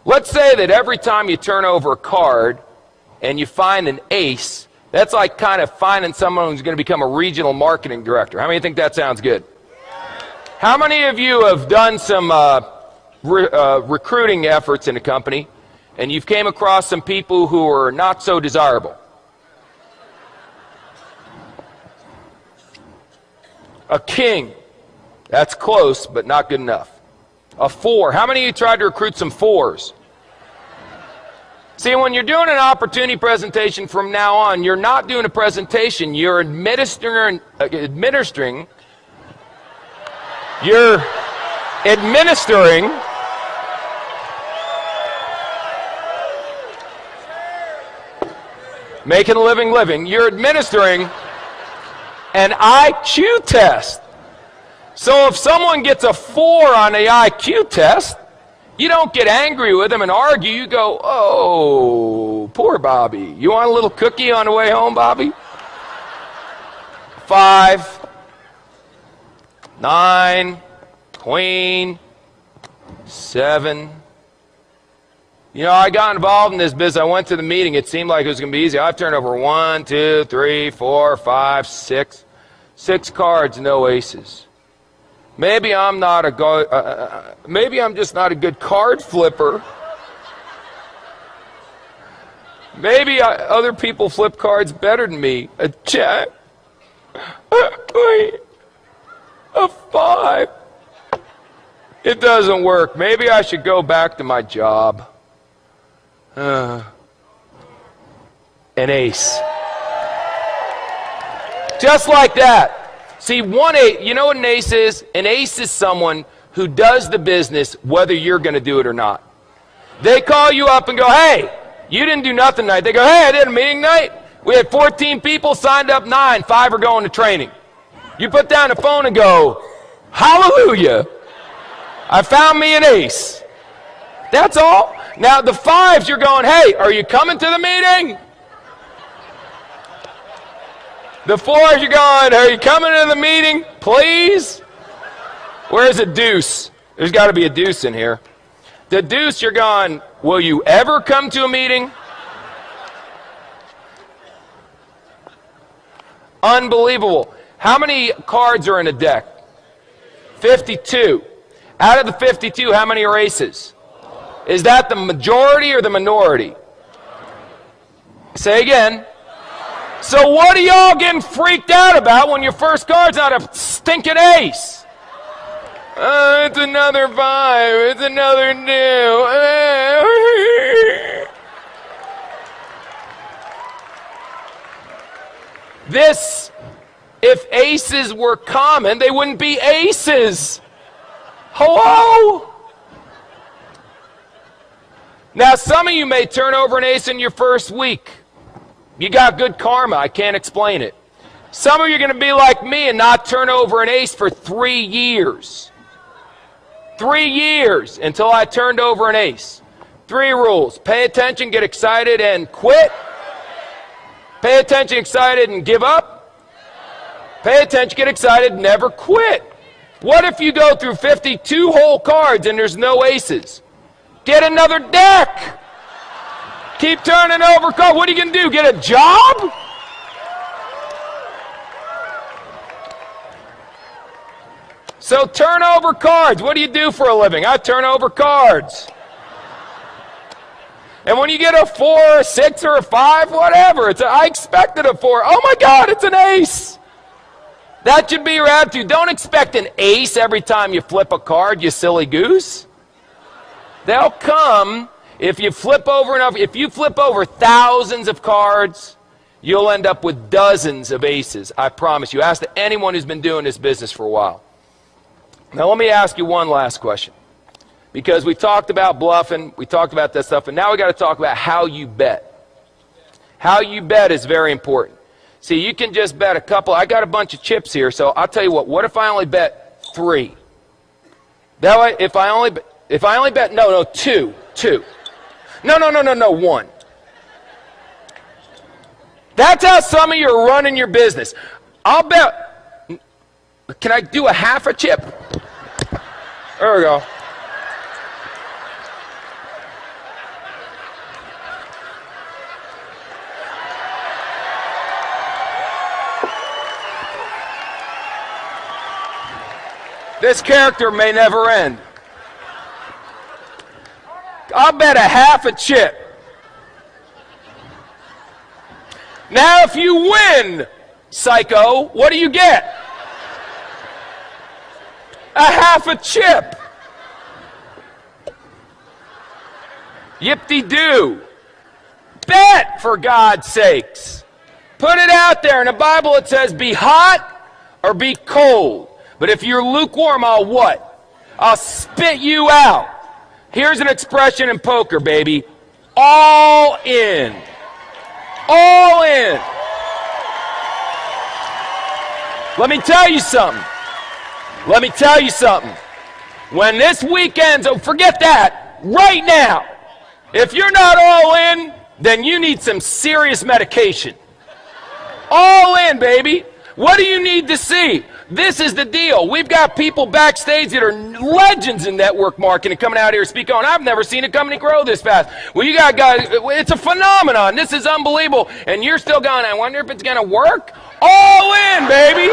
Let's say that every time you turn over a card and you find an ace, that's like kind of finding someone who's going to become a regional marketing director. How many think that sounds good? How many of you have done some recruiting efforts in a company and you've came across some people who are not so desirable? A king. That's close, but not good enough. A 4. How many of you tried to recruit some 4s? See, when you're doing an opportunity presentation from now on, you're not doing a presentation, you're administering making a living, you're administering an IQ test. So if someone gets a 4 on the IQ test, you don't get angry with them and argue. You go, oh, poor Bobby. You want a little cookie on the way home, Bobby? 5, 9, queen, 7. You know, I got involved in this business. I went to the meeting. It seemed like it was going to be easy. I've turned over 1, 2, 3, 4, 5, 6. 6 cards, no aces. Maybe I'm not a maybe I'm just not a good card flipper. Maybe other people flip cards better than me. A jack, a 5. It doesn't work. Maybe I should go back to my job. An ace. Just like that. See, 1 8, you know what an ace is? An ace is someone who does the business whether you're going to do it or not. They call you up and go, hey, you didn't do nothing tonight. They go, hey, I did a meeting tonight. We had 14 people, signed up 9, 5 are going to training. You put down the phone and go, hallelujah, I found me an ace. That's all. Now the 5s, you're going, hey, are you coming to the meeting? The 4s, you're going, are you coming to the meeting, please? Where's a deuce? There's got to be a deuce in here. The deuce, you're going, will you ever come to a meeting? Unbelievable. How many cards are in a deck? 52. Out of the 52, how many are aces? Is that the majority or the minority? Say again. So what are y'all getting freaked out about when your first card's not a stinking ace? It's another 5. It's another 2. This, if aces were common, they wouldn't be aces. Hello? Now, some of you may turn over an ace in your first week. You got good karma. I can't explain it. Some of you are going to be like me and not turn over an ace for 3 years. 3 years until I turned over an ace. 3 rules. Pay attention, get excited, and quit. Pay attention, excited, and give up. Pay attention, get excited, never quit. What if you go through 52 whole cards and there's no aces? Get another deck. Keep turning over cards. What are you going to do? Get a job? So turn over cards. What do you do for a living? I turn over cards. And when you get a 4, or a 6, or a 5, whatever, I expected a 4. Oh my God, it's an ace. That should be your attitude. Don't expect an ace every time you flip a card, you silly goose. They'll come. If you flip over enough, if you flip over thousands of cards, you'll end up with dozens of aces. I promise you. Ask anyone who's been doing this business for a while. Now let me ask you one last question. Because we talked about bluffing, we talked about that stuff, and now we got to talk about how you bet. How you bet is very important. See, you can just bet a couple. I got a bunch of chips here, so I'll tell you what if I only bet 3? That way, if I only bet, no, 2. No, 1. That's how some of you are running your business. I'll bet, can I do a half a chip? There we go. This character may never end. I'll bet a half a chip. Now, if you win, psycho, what do you get? A half a chip. Yip-de-doo. Bet, for God's sakes. Put it out there. In the Bible it says, be hot or be cold. But if you're lukewarm, I'll what? I'll spit you out. Here's an expression in poker, baby. All in. All in. Let me tell you something. Let me tell you something. When this weekend's over, forget that. Right now. If you're not all in, then you need some serious medication. All in, baby. What do you need to see? This is the deal. We've got people backstage that are legends in network marketing coming out here speaking on. I've never seen a company grow this fast. Well, you got guys, it's a phenomenon. This is unbelievable. And you're still going, I wonder if it's going to work? All in, baby.